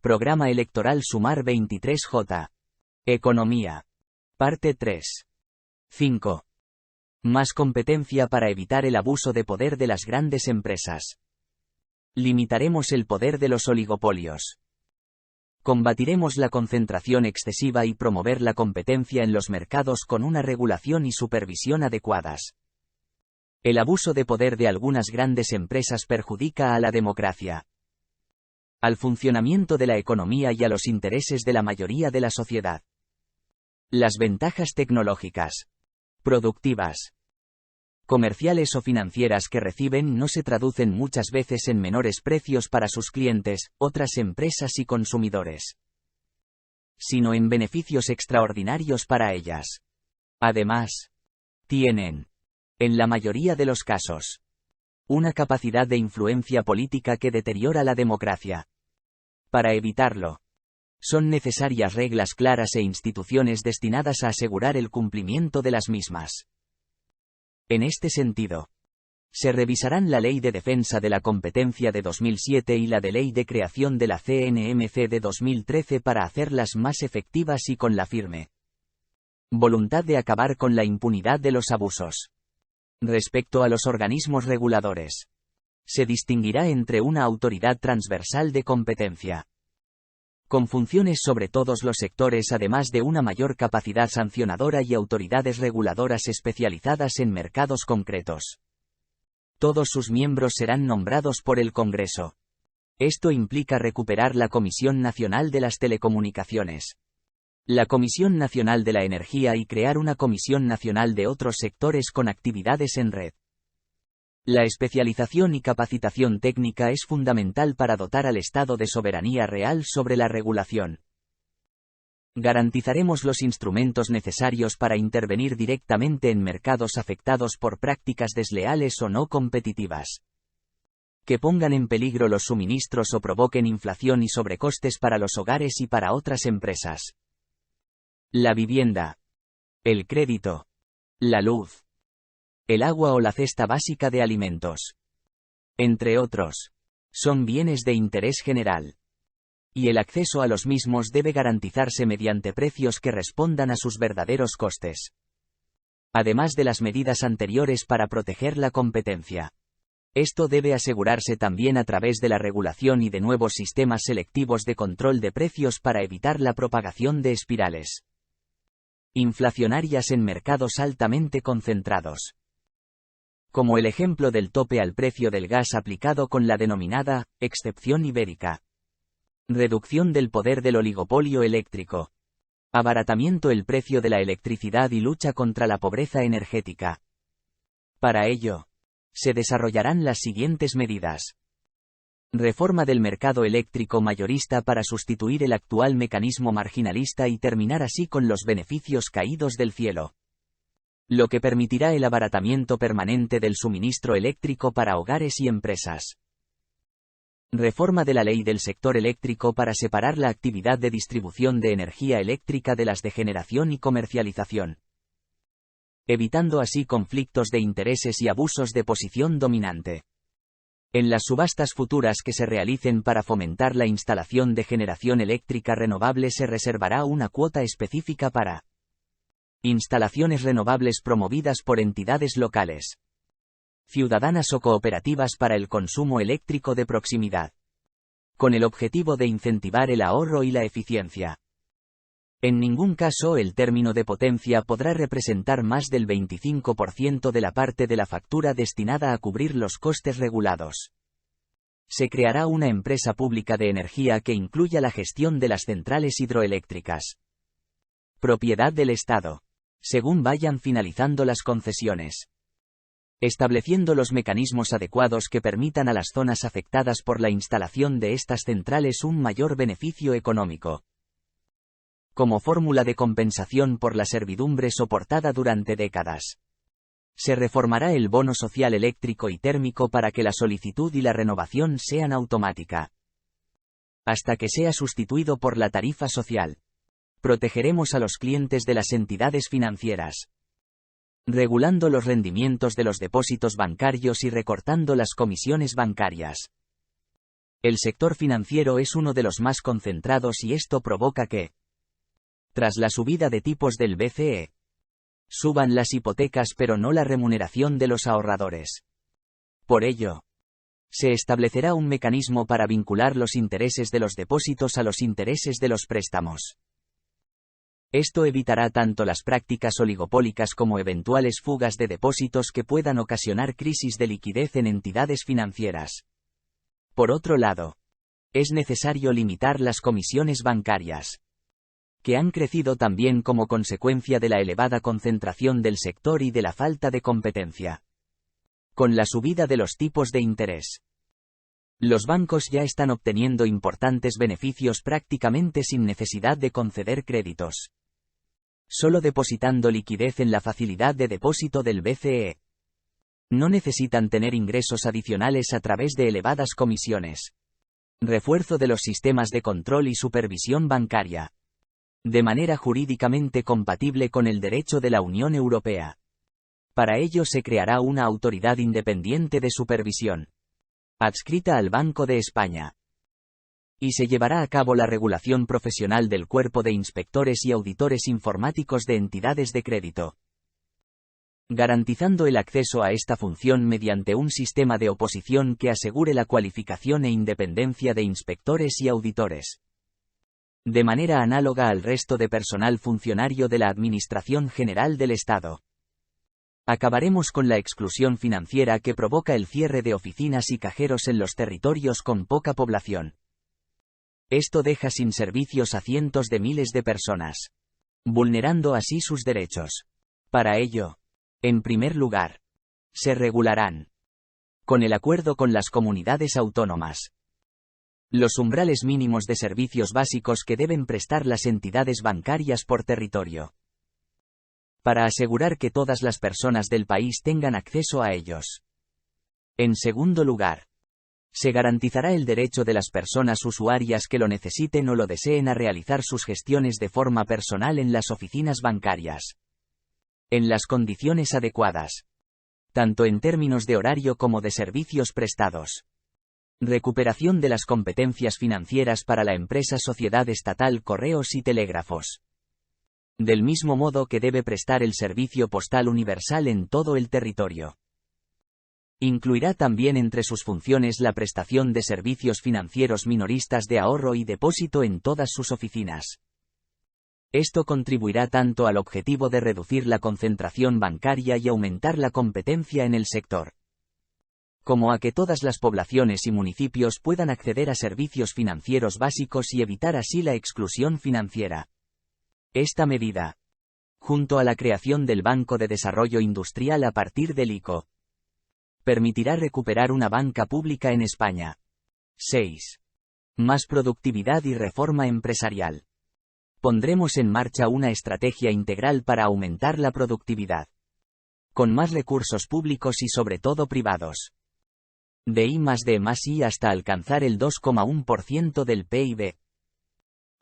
Programa Electoral Sumar 23J. Economía. Parte 3. 5. Más competencia para evitar el abuso de poder de las grandes empresas. Limitaremos el poder de los oligopolios. Combatiremos la concentración excesiva y promover la competencia en los mercados con una regulación y supervisión adecuadas. El abuso de poder de algunas grandes empresas perjudica a la democracia, al funcionamiento de la economía y a los intereses de la mayoría de la sociedad. Las ventajas tecnológicas, productivas, comerciales o financieras que reciben no se traducen muchas veces en menores precios para sus clientes, otras empresas y consumidores, sino en beneficios extraordinarios para ellas. Además, tienen, en la mayoría de los casos, una capacidad de influencia política que deteriora la democracia. Para evitarlo, son necesarias reglas claras e instituciones destinadas a asegurar el cumplimiento de las mismas. En este sentido, se revisarán la Ley de Defensa de la Competencia de 2007 y la de Ley de Creación de la CNMC de 2013 para hacerlas más efectivas y con la firme voluntad de acabar con la impunidad de los abusos. Respecto a los organismos reguladores, se distinguirá entre una autoridad transversal de competencia, con funciones sobre todos los sectores además de una mayor capacidad sancionadora y autoridades reguladoras especializadas en mercados concretos. Todos sus miembros serán nombrados por el Congreso. Esto implica recuperar la Comisión Nacional de las Telecomunicaciones, la Comisión Nacional de la Energía y crear una Comisión Nacional de otros sectores con actividades en red. La especialización y capacitación técnica es fundamental para dotar al Estado de soberanía real sobre la regulación. Garantizaremos los instrumentos necesarios para intervenir directamente en mercados afectados por prácticas desleales o no competitivas, que pongan en peligro los suministros o provoquen inflación y sobrecostes para los hogares y para otras empresas. La vivienda, el crédito, la luz, el agua o la cesta básica de alimentos, entre otros, son bienes de interés general, y el acceso a los mismos debe garantizarse mediante precios que respondan a sus verdaderos costes. Además de las medidas anteriores para proteger la competencia, esto debe asegurarse también a través de la regulación y de nuevos sistemas selectivos de control de precios para evitar la propagación de espirales inflacionarias en mercados altamente concentrados, como el ejemplo del tope al precio del gas aplicado con la denominada excepción ibérica. Reducción del poder del oligopolio eléctrico. Abaratamiento del precio de la electricidad y lucha contra la pobreza energética. Para ello, se desarrollarán las siguientes medidas. Reforma del mercado eléctrico mayorista para sustituir el actual mecanismo marginalista y terminar así con los beneficios caídos del cielo, lo que permitirá el abaratamiento permanente del suministro eléctrico para hogares y empresas. Reforma de la ley del sector eléctrico para separar la actividad de distribución de energía eléctrica de las de generación y comercialización, evitando así conflictos de intereses y abusos de posición dominante. En las subastas futuras que se realicen para fomentar la instalación de generación eléctrica renovable se reservará una cuota específica para instalaciones renovables promovidas por entidades locales, ciudadanas o cooperativas para el consumo eléctrico de proximidad, con el objetivo de incentivar el ahorro y la eficiencia. En ningún caso el término de potencia podrá representar más del 25% de la parte de la factura destinada a cubrir los costes regulados. Se creará una empresa pública de energía que incluya la gestión de las centrales hidroeléctricas, propiedad del Estado, según vayan finalizando las concesiones, estableciendo los mecanismos adecuados que permitan a las zonas afectadas por la instalación de estas centrales un mayor beneficio económico, como fórmula de compensación por la servidumbre soportada durante décadas. Se reformará el bono social eléctrico y térmico para que la solicitud y la renovación sean automática, hasta que sea sustituido por la tarifa social. Protegeremos a los clientes de las entidades financieras, regulando los rendimientos de los depósitos bancarios y recortando las comisiones bancarias. El sector financiero es uno de los más concentrados y esto provoca que, tras la subida de tipos del BCE, suban las hipotecas pero no la remuneración de los ahorradores. Por ello, se establecerá un mecanismo para vincular los intereses de los depósitos a los intereses de los préstamos. Esto evitará tanto las prácticas oligopólicas como eventuales fugas de depósitos que puedan ocasionar crisis de liquidez en entidades financieras. Por otro lado, es necesario limitar las comisiones bancarias, que han crecido también como consecuencia de la elevada concentración del sector y de la falta de competencia. Con la subida de los tipos de interés, los bancos ya están obteniendo importantes beneficios prácticamente sin necesidad de conceder créditos, solo depositando liquidez en la facilidad de depósito del BCE. No necesitan tener ingresos adicionales a través de elevadas comisiones. Refuerzo de los sistemas de control y supervisión bancaria, de manera jurídicamente compatible con el derecho de la Unión Europea. Para ello se creará una autoridad independiente de supervisión, adscrita al Banco de España. Y se llevará a cabo la regulación profesional del cuerpo de inspectores y auditores informáticos de entidades de crédito, garantizando el acceso a esta función mediante un sistema de oposición que asegure la cualificación e independencia de inspectores y auditores, de manera análoga al resto de personal funcionario de la Administración General del Estado. Acabaremos con la exclusión financiera que provoca el cierre de oficinas y cajeros en los territorios con poca población. Esto deja sin servicios a cientos de miles de personas, vulnerando así sus derechos. Para ello, en primer lugar, se regularán, con el acuerdo con las comunidades autónomas, los umbrales mínimos de servicios básicos que deben prestar las entidades bancarias por territorio, para asegurar que todas las personas del país tengan acceso a ellos. En segundo lugar, se garantizará el derecho de las personas usuarias que lo necesiten o lo deseen a realizar sus gestiones de forma personal en las oficinas bancarias, en las condiciones adecuadas, tanto en términos de horario como de servicios prestados. Recuperación de las competencias financieras para la empresa Sociedad Estatal Correos y Telégrafos, del mismo modo que debe prestar el servicio postal universal en todo el territorio. Incluirá también entre sus funciones la prestación de servicios financieros minoristas de ahorro y depósito en todas sus oficinas. Esto contribuirá tanto al objetivo de reducir la concentración bancaria y aumentar la competencia en el sector, como a que todas las poblaciones y municipios puedan acceder a servicios financieros básicos y evitar así la exclusión financiera. Esta medida, junto a la creación del Banco de Desarrollo Industrial a partir del ICO, permitirá recuperar una banca pública en España. 6. Más productividad y reforma empresarial. Pondremos en marcha una estrategia integral para aumentar la productividad, con más recursos públicos y sobre todo privados, de I+D+I hasta alcanzar el 2,1% del PIB.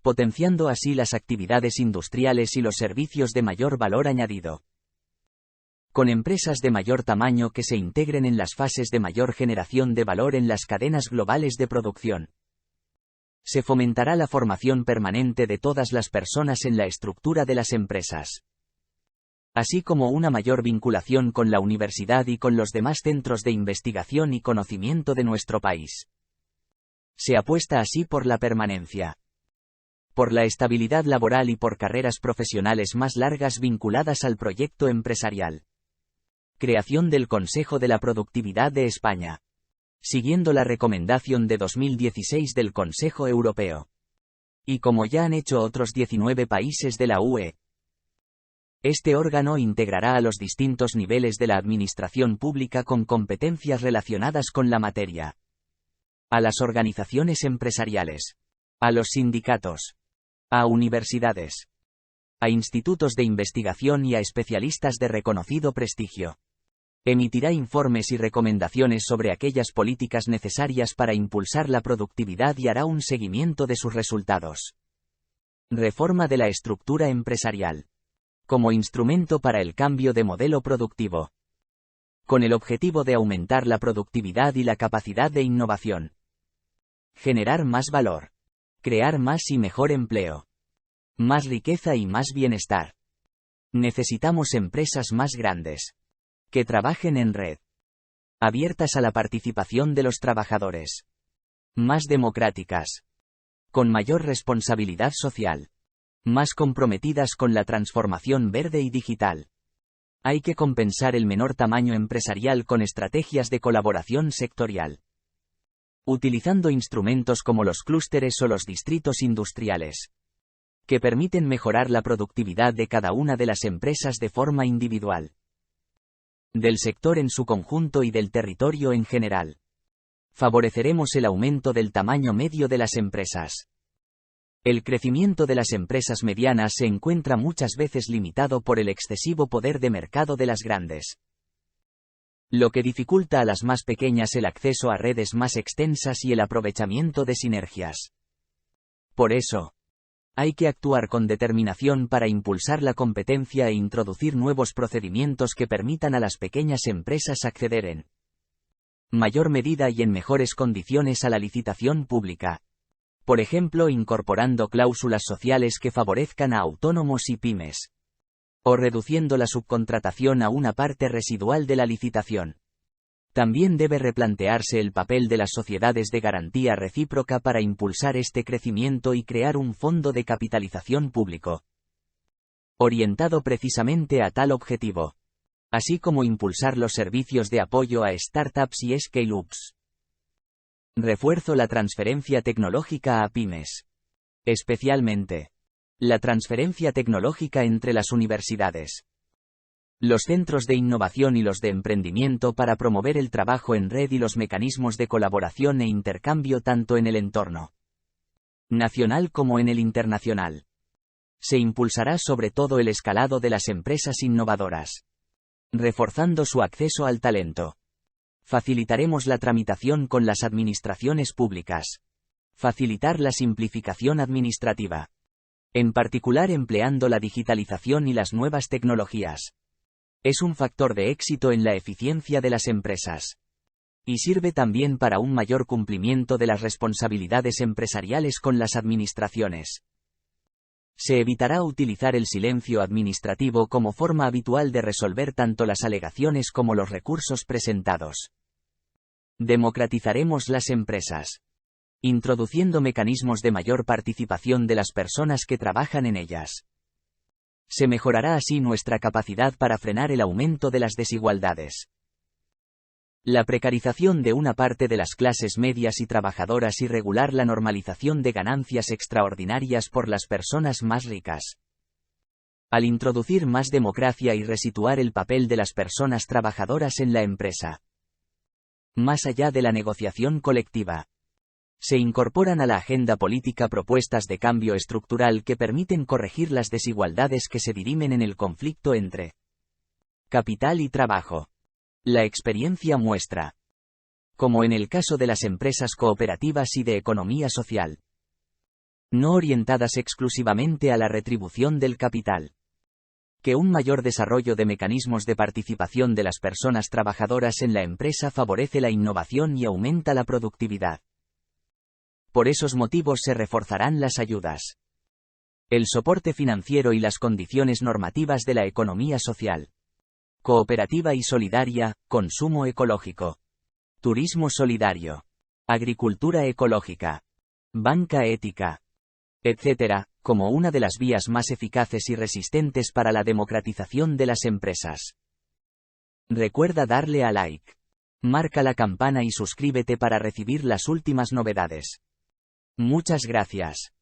Potenciando así las actividades industriales y los servicios de mayor valor añadido, con empresas de mayor tamaño que se integren en las fases de mayor generación de valor en las cadenas globales de producción. Se fomentará la formación permanente de todas las personas en la estructura de las empresas, así como una mayor vinculación con la universidad y con los demás centros de investigación y conocimiento de nuestro país. Se apuesta así por la permanencia, por la estabilidad laboral y por carreras profesionales más largas vinculadas al proyecto empresarial. Creación del Consejo de la Productividad de España, siguiendo la recomendación de 2016 del Consejo Europeo. Y como ya han hecho otros 19 países de la UE. Este órgano integrará a los distintos niveles de la administración pública con competencias relacionadas con la materia, a las organizaciones empresariales, a los sindicatos, a universidades, a institutos de investigación y a especialistas de reconocido prestigio. Emitirá informes y recomendaciones sobre aquellas políticas necesarias para impulsar la productividad y hará un seguimiento de sus resultados. Reforma de la estructura empresarial, como instrumento para el cambio de modelo productivo, con el objetivo de aumentar la productividad y la capacidad de innovación. Generar más valor. Crear más y mejor empleo. Más riqueza y más bienestar. Necesitamos empresas más grandes. Que trabajen en red. Abiertas a la participación de los trabajadores. Más democráticas. Con mayor responsabilidad social. Más comprometidas con la transformación verde y digital. Hay que compensar el menor tamaño empresarial con estrategias de colaboración sectorial. Utilizando instrumentos como los clústeres o los distritos industriales. Que permiten mejorar la productividad de cada una de las empresas de forma individual. Del sector en su conjunto y del territorio en general. Favoreceremos el aumento del tamaño medio de las empresas. El crecimiento de las empresas medianas se encuentra muchas veces limitado por el excesivo poder de mercado de las grandes. Lo que dificulta a las más pequeñas el acceso a redes más extensas y el aprovechamiento de sinergias. Por eso, hay que actuar con determinación para impulsar la competencia e introducir nuevos procedimientos que permitan a las pequeñas empresas acceder en mayor medida y en mejores condiciones a la licitación pública. Por ejemplo, incorporando cláusulas sociales que favorezcan a autónomos y pymes. O reduciendo la subcontratación a una parte residual de la licitación. También debe replantearse el papel de las sociedades de garantía recíproca para impulsar este crecimiento y crear un fondo de capitalización público. Orientado precisamente a tal objetivo. Así como impulsar los servicios de apoyo a startups y scale-ups. Refuerzo la transferencia tecnológica a pymes. Especialmente, la transferencia tecnológica entre las universidades, los centros de innovación y los de emprendimiento para promover el trabajo en red y los mecanismos de colaboración e intercambio tanto en el entorno nacional como en el internacional. Se impulsará sobre todo el escalado de las empresas innovadoras, reforzando su acceso al talento. Facilitaremos la tramitación con las administraciones públicas. Facilitar la simplificación administrativa. En particular empleando la digitalización y las nuevas tecnologías. Es un factor de éxito en la eficiencia de las empresas. Y sirve también para un mayor cumplimiento de las responsabilidades empresariales con las administraciones. Se evitará utilizar el silencio administrativo como forma habitual de resolver tanto las alegaciones como los recursos presentados. Democratizaremos las empresas, introduciendo mecanismos de mayor participación de las personas que trabajan en ellas. Se mejorará así nuestra capacidad para frenar el aumento de las desigualdades. La precarización de una parte de las clases medias y trabajadoras y regular la normalización de ganancias extraordinarias por las personas más ricas. Al introducir más democracia y resituar el papel de las personas trabajadoras en la empresa. Más allá de la negociación colectiva. Se incorporan a la agenda política propuestas de cambio estructural que permiten corregir las desigualdades que se dirimen en el conflicto entre capital y trabajo. La experiencia muestra, como en el caso de las empresas cooperativas y de economía social, no orientadas exclusivamente a la retribución del capital, que un mayor desarrollo de mecanismos de participación de las personas trabajadoras en la empresa favorece la innovación y aumenta la productividad. Por esos motivos se reforzarán las ayudas, el soporte financiero y las condiciones normativas de la economía social. Cooperativa y solidaria, consumo ecológico, turismo solidario, agricultura ecológica, banca ética, etc., como una de las vías más eficaces y resistentes para la democratización de las empresas. Recuerda darle a like, marca la campana y suscríbete para recibir las últimas novedades. Muchas gracias.